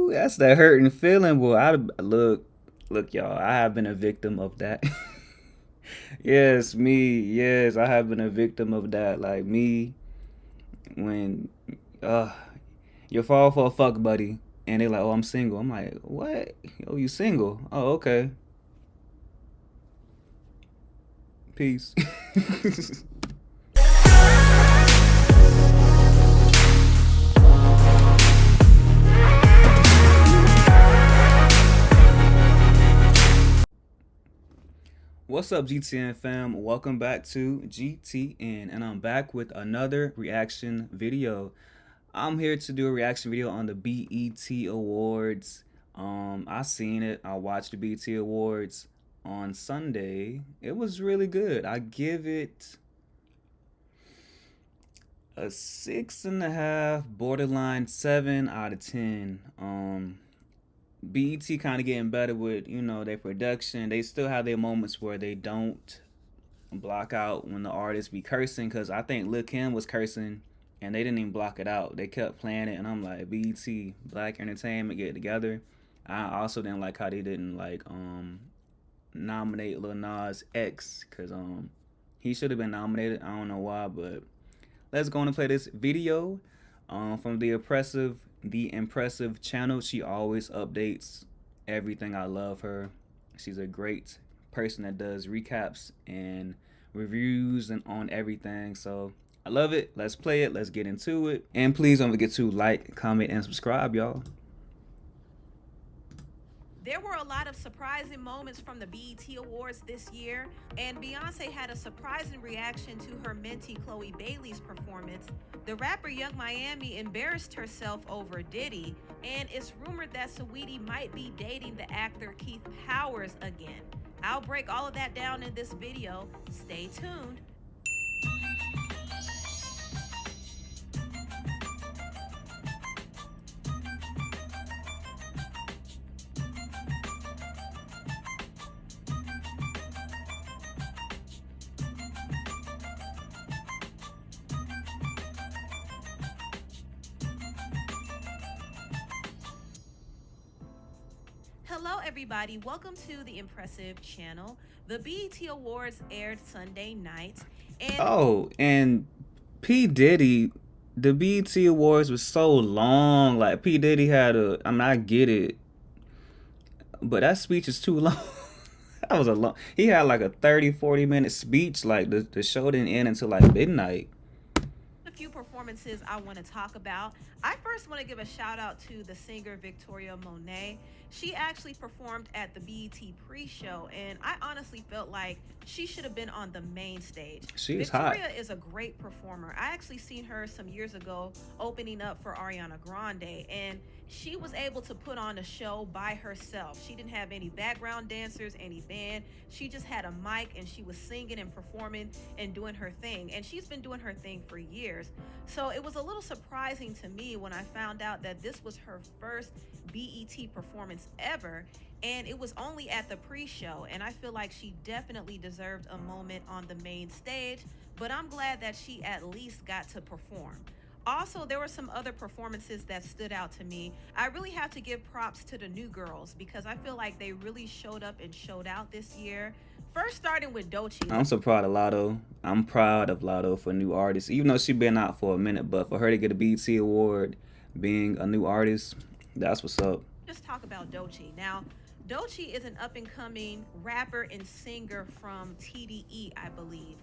Ooh, that's that hurting feeling, boy. Look, y'all. I have been a victim of that. Yes, me. Yes, I have been a victim of that. Like me, when uh, you fall for a fuck buddy, and they're like, "Oh, I'm single." I'm like, "What? Oh, you single? Oh, okay. Peace." What's up, GTN fam? Welcome back to GTN, and I'm back with another reaction video. I'm here to do a reaction video on the BET Awards. I seen it. I watched the BET Awards on Sunday. It was really good. I give it a 6.5, borderline 7 out of 10. BET kind of getting better with their production. They still have their moments where they don't block out when the artists be cursing, because I think Lil Kim was cursing and they didn't even block it out. They kept playing it, and I'm like, BET, Black Entertainment, get it together. I also didn't like how they didn't nominate Lil Nas X, because he should have been nominated. I don't know why, but let's go on and play this video from the impressive channel. She always updates everything. I love her. She's a great person that does recaps and reviews and on everything. So I love it. Let's play it. Let's get into it. And please don't forget to like, comment, and subscribe, y'all. There were a lot of surprising moments from the BET Awards this year, and Beyonce had a surprising reaction to her mentee Chloe Bailey's performance. The rapper Young Miami embarrassed herself over Diddy, and it's rumored that Saweetie might be dating the actor Keith Powers again. I'll break all of that down in this video. Stay tuned. Hello, everybody. Welcome to the Impressive channel. The BET Awards aired Sunday night, and Oh, and P. Diddy, the BET Awards was so long. Like, P. Diddy had I get it, but that speech is too long. That was a long. He had like a 30-40 minute speech. Like the show didn't end until like midnight. a few performances I want to talk about. I first want to give a shout out to the singer Victoria Monet. She actually performed at the BET pre-show, and I honestly felt like she should have been on the main stage. She is hot. Victoria is a great performer. I actually seen her some years ago opening up for Ariana Grande, and she was able to put on a show by herself. She didn't have any background dancers, any band. She just had a mic, and she was singing and performing and doing her thing. And she's been doing her thing for years. So it was a little surprising to me when I found out that this was her first BET performance ever, and it was only at the pre-show, and I feel like she definitely deserved a moment on the main stage, but I'm glad that she at least got to perform. Also, there were some other performances that stood out to me. I really have to give props to the new girls because I feel like they really showed up and showed out this year. First, starting with Doechii. I'm so proud of Lotto. I'm proud of Lotto for new artists, even though she been out for a minute. But for her to get a BET award, being a new artist, that's what's up. Just talk about Doechii. Now, Doechii is an up-and-coming rapper and singer from TDE, I believe.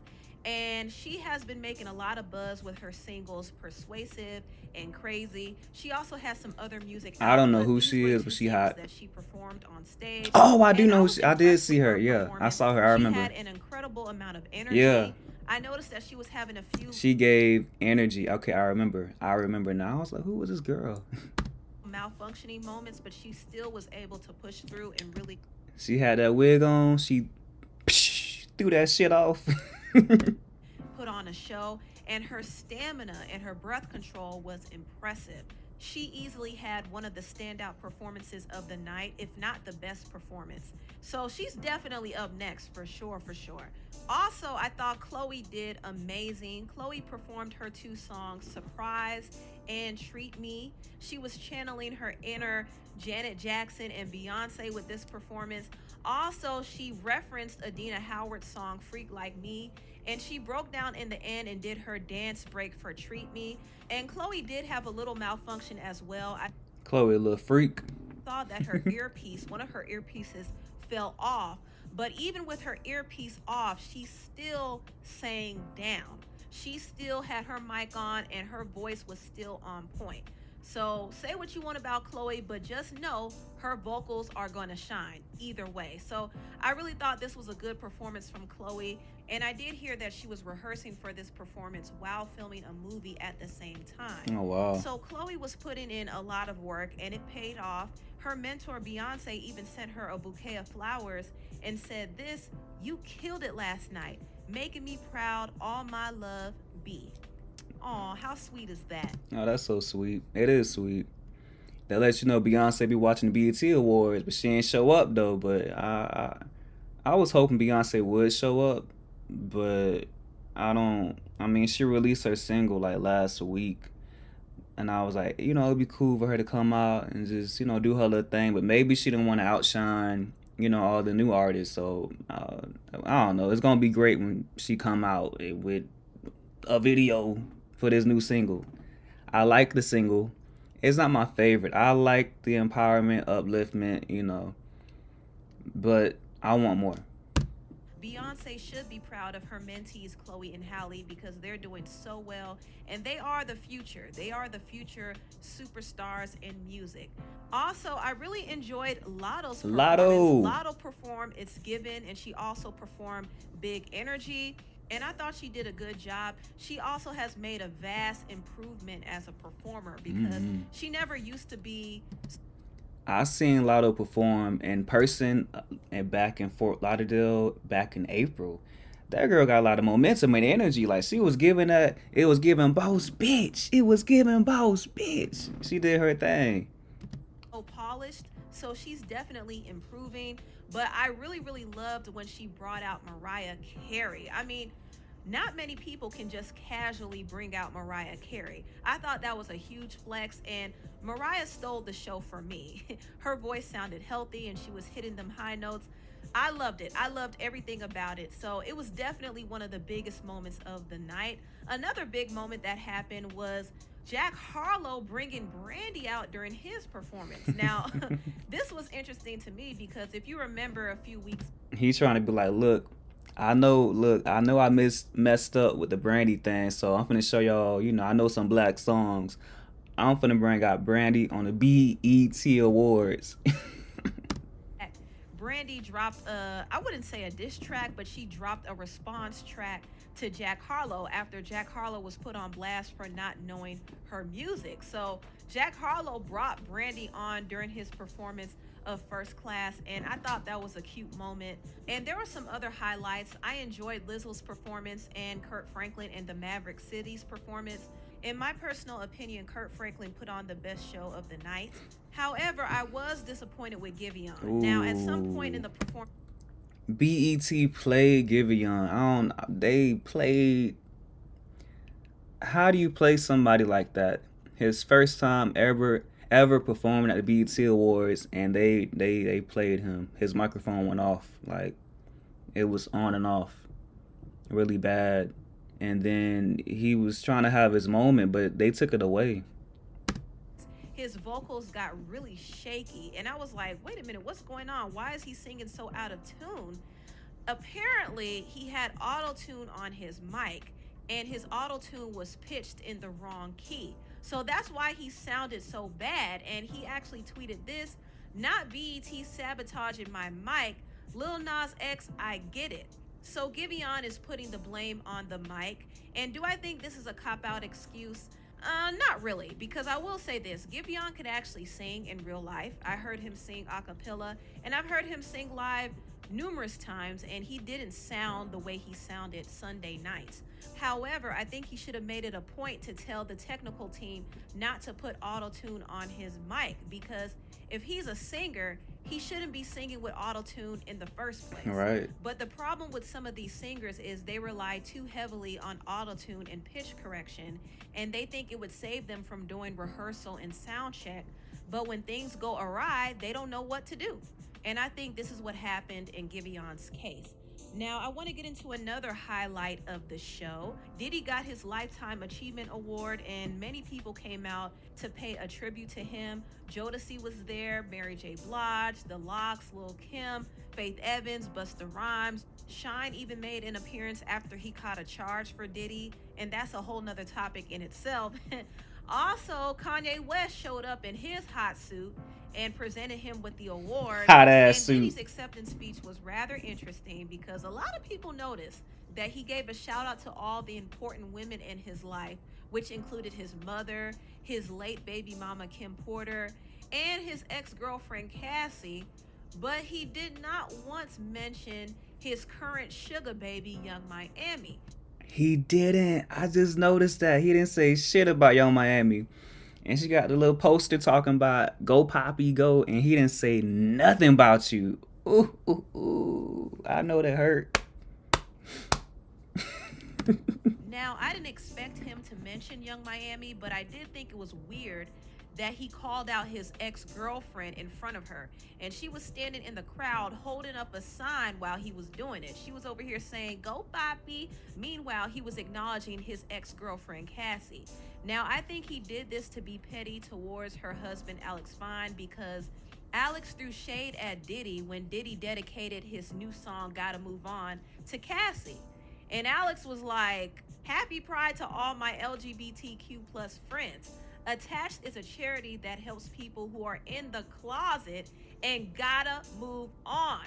And she has been making a lot of buzz with her singles Persuasive and Crazy. She also has some other music out, I don't know but who these she were is, two but she singles hot. that she performed on stage. Oh, I do And know who was she. I did impressed see with her. Yeah, I performance. saw her. I She remember. had an incredible amount of energy. Yeah, I noticed that she was having a few she gave energy. Okay, I remember. I remember now. I was like, who was this girl? malfunctioning moments, but she still was able to push through and really She had that wig on. She threw that shit off. put on a show, and her stamina and her breath control was impressive. She easily had one of the standout performances of the night, if not the best performance. So she's definitely up next for sure, for sure. Also, I thought Chloe did amazing. Chloe performed her two songs, Surprise and Treat Me. She was channeling her inner Janet Jackson and Beyonce with this performance. Also, she referenced Adina Howard's song Freak Like Me, and she broke down in the end and did her dance break for Treat Me. And Chloe did have a little malfunction as well. I Chloe, a little freak. saw that her earpiece, one of her earpieces, fell off. But even with her earpiece off, she still sang down. She still had her mic on and her voice was still on point. So say what you want about Chloe, but just know her vocals are going to shine either way. So I really thought this was a good performance from Chloe. And I did hear that she was rehearsing for this performance while filming a movie at the same time. Oh wow. So Chloe was putting in a lot of work and it paid off. Her mentor Beyonce even sent her a bouquet of flowers and said, "This, you killed it last night. Making me proud, all my love, B." Aw, how sweet is that? Oh, that's so sweet. It is sweet. That lets you know Beyonce be watching the BET Awards, but she ain't show up though. But I was hoping Beyonce would show up, but I don't. I mean, she released her single like last week, and I was like, it'd be cool for her to come out and just do her little thing. But maybe she didn't want to outshine all the new artists. So I don't know. It's gonna be great when she come out with a video for this new single. I like the single. It's not my favorite. I like the empowerment, upliftment, but I want more. Beyonce should be proud of her mentees, Chloe and Halle, because they're doing so well and they are the future. They are the future superstars in music. Also, I really enjoyed Lotto's performance. Lotto. Lotto performed It's Given and she also performed Big Energy. And I thought she did a good job. She also has made a vast improvement as a performer because she never used to be. I seen Lotto perform in person and back in Fort Lauderdale back in April. That girl got a lot of momentum and energy. Like she was giving that. It was giving boss bitch. It was giving boss bitch. She did her thing. So polished. So she's definitely improving. But I really, really loved when she brought out Mariah Carey. I mean, not many people can just casually bring out Mariah Carey. I thought that was a huge flex, and Mariah stole the show for me. Her voice sounded healthy, and she was hitting them high notes. I loved it. I loved everything about it. So it was definitely one of the biggest moments of the night. Another big moment that happened was Jack Harlow bringing Brandy out during his performance. Now, this was interesting to me because if you remember a few weeks, He's trying to be like, I know I messed up with the Brandy thing, so I'm finna show y'all, I know some black songs. I'm finna bring out Brandy on the BET Awards. Brandy dropped I wouldn't say a diss track, but she dropped a response track to Jack Harlow after Jack Harlow was put on blast for not knowing her music. So Jack Harlow brought Brandy on during his performance of First Class, and I thought that was a cute moment. And there were some other highlights. I enjoyed Lizzo's performance and Kurt Franklin and the Maverick City's performance. In my personal opinion, Kurt Franklin put on the best show of the night. However, I was disappointed with Giveon. Now, at some point in Ooh. the performance, BET played Giveon. I don't. They played. How do you play somebody like that? His first time ever performing at the BET Awards, and they played him. His microphone went off. Like it was on and off, really bad. And then he was trying to have his moment, but they took it away. his vocals got really shaky. And I was like, wait a minute, what's going on? Why is he singing so out of tune? Apparently, he had auto tune on his mic, and his auto tune was pitched in the wrong key. So that's why he sounded so bad. And he actually tweeted this: not BET sabotaging my mic. Lil Nas X, I get it. So Giveon is putting the blame on the mic. And do I think this is a cop out excuse? Not really, because I will say this: Giveon could actually sing in real life. I heard him sing a cappella, and I've heard him sing live numerous times, and he didn't sound the way he sounded Sunday nights. However, I think he should have made it a point to tell the technical team not to put auto tune on his mic, because if he's a singer, he shouldn't be singing with auto tune in the first place. Right. But the problem with some of these singers is they rely too heavily on auto tune and pitch correction, and they think it would save them from doing rehearsal and sound check. But when things go awry, they don't know what to do. And I think this is what happened in Giveon's case. Now, I want to get into another highlight of the show. Diddy got his Lifetime Achievement Award, and many people came out to pay a tribute to him. Jodeci was there, Mary J. Blige, The Lox, Lil' Kim, Faith Evans, Busta Rhymes. Shine even made an appearance after he caught a charge for Diddy, and that's a whole nother topic in itself. Also, Kanye West showed up in his hot suit and presented him with the award. Hot ass And suit. Diddy's acceptance speech was rather interesting because a lot of people noticed that he gave a shout out to all the important women in his life, which included his mother, his late baby mama Kim Porter, and his ex-girlfriend Cassie, but he did not once mention his current sugar baby, Young Miami. He didn't. I just noticed that he didn't say shit about Young Miami. And she got the little poster talking about go Poppy go, and he didn't say nothing about you. Ooh, ooh, ooh. I know that hurt. Now, I didn't expect him to mention Young Miami, but I did think it was weird that he called out his ex-girlfriend in front of her. And she was standing in the crowd holding up a sign while he was doing it. She was over here saying, "Go, Poppy." Meanwhile, he was acknowledging his ex-girlfriend, Cassie. Now, I think he did this to be petty towards her husband, Alex Fine, because Alex threw shade at Diddy when Diddy dedicated his new song, Gotta Move On, to Cassie. And Alex was like, "Happy Pride to all my LGBTQ plus friends. Attached is a charity that helps people who are in the closet and gotta move on,"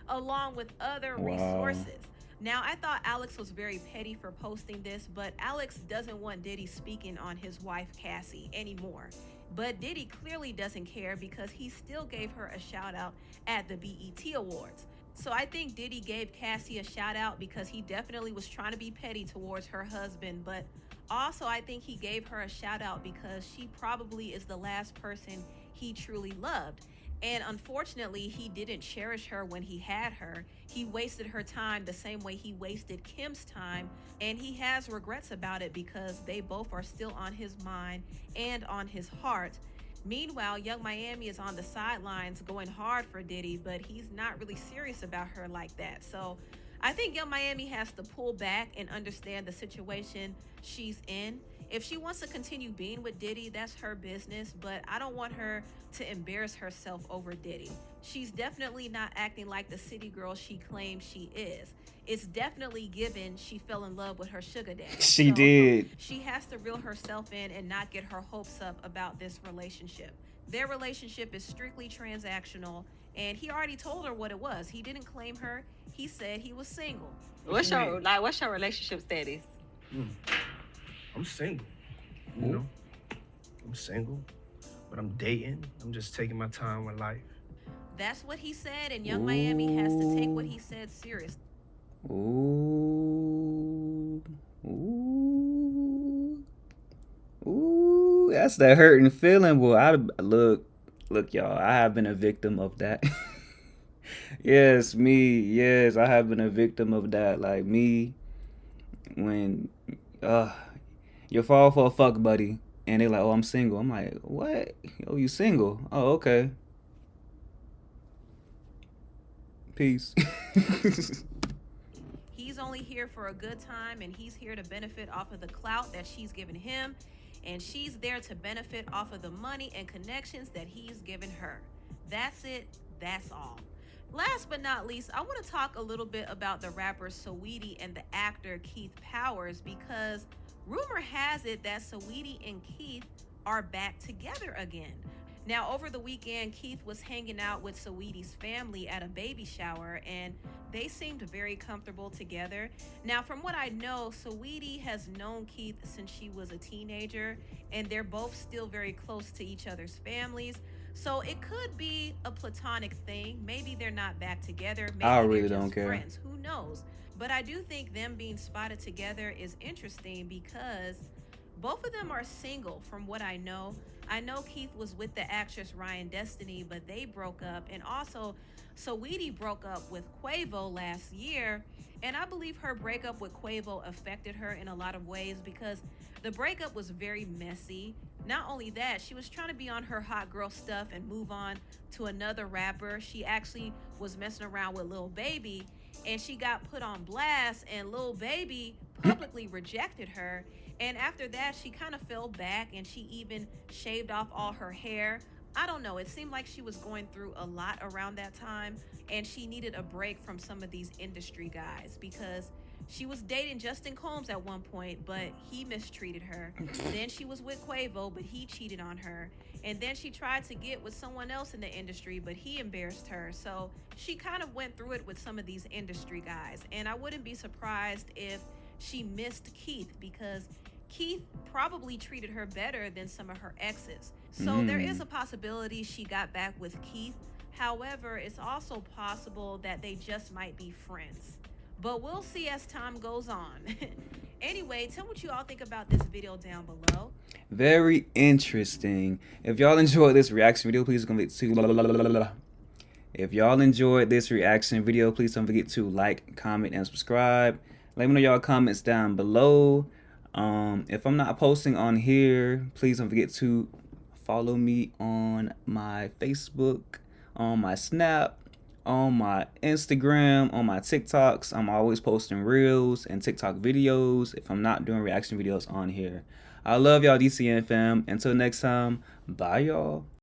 along with other Wow. resources. Now, I thought Alex was very petty for posting this, but Alex doesn't want Diddy speaking on his wife, Cassie, anymore. But Diddy clearly doesn't care because he still gave her a shout out at the BET Awards. So I think Diddy gave Cassie a shout out because he definitely was trying to be petty towards her husband, but also I think he gave her a shout out because she probably is the last person he truly loved. And unfortunately, he didn't cherish her when he had her. He wasted her time the same way he wasted Kim's time, and he has regrets about it because they both are still on his mind and on his heart. Meanwhile, Young Miami is on the sidelines going hard for Diddy, but he's not really serious about her like that. So I think Young Miami has to pull back and understand the situation she's in. If she wants to continue being with Diddy, that's her business, but I don't want her to embarrass herself over Diddy. She's definitely not acting like the city girl she claims she is. It's definitely given she fell in love with her sugar daddy. She So did. she has to reel herself in and not get her hopes up about this relationship. Their relationship is strictly transactional, and he already told her what it was. He didn't claim her. He said he was single. What's your relationship status? I'm single. You know, I'm single, but I'm dating. I'm just taking my time with life. That's what he said, and Young Miami has to take what he said seriously. Ooh. Ooh. Ooh. That's that hurting feeling, boy. Look, y'all. I have been a victim of that. Yes, me. Yes, I have been a victim of that. Like me, when you fall for a fuck buddy, and they like, "Oh, I'm single." I'm like, "What? Oh, you single? Oh, okay. Peace." He's only here for a good time, and he's here to benefit off of the clout that she's given him, and she's there to benefit off of the money and connections that he's given her. That's it. That's all. Last but not least, I want to talk a little bit about the rapper Saweetie and the actor Keith Powers, because rumor has it that Saweetie and Keith are back together again. Now, over the weekend, Keith was hanging out with Saweetie's family at a baby shower, and they seemed very comfortable together. Now, from what I know, Saweetie has known Keith since she was a teenager, and they're both still very close to each other's families. So it could be a platonic thing. Maybe they're not back together. I Maybe they're really don't just care. friends. Who knows? But I do think them being spotted together is interesting because both of them are single from what I know. I know Keith was with the actress Ryan Destiny, but they broke up. And also, Saweetie broke up with Quavo last year. And I believe her breakup with Quavo affected her in a lot of ways because the breakup was very messy. Not only that, she was trying to be on her hot girl stuff and move on to another rapper. She actually was messing around with Lil Baby and she got put on blast, and Lil Baby publicly rejected her. And after that, she kind of fell back and she even shaved off all her hair. I don't know. It seemed like she was going through a lot around that time and she needed a break from some of these industry guys because she was dating Justin Combs at one point, but he mistreated her. Then she was with Quavo, but he cheated on her. And then she tried to get with someone else in the industry, but he embarrassed her. So she kind of went through it with some of these industry guys. And I wouldn't be surprised if she missed Keith because Keith probably treated her better than some of her exes. So there is a possibility she got back with Keith. However, it's also possible that they just might be friends. But we'll see as time goes on. Anyway, tell what you all think about this video down below. Very interesting. If y'all enjoyed this reaction video, please don't forget to If y'all enjoyed this reaction video, please don't forget to like, comment, and subscribe. Let me know y'all comments down below. If I'm not posting on here, please don't forget to follow me on my Facebook, on my Snap, on my Instagram, on my TikToks. I'm always posting reels and TikTok videos if I'm not doing reaction videos on here. I love y'all, DCN fam. Until next time, bye y'all.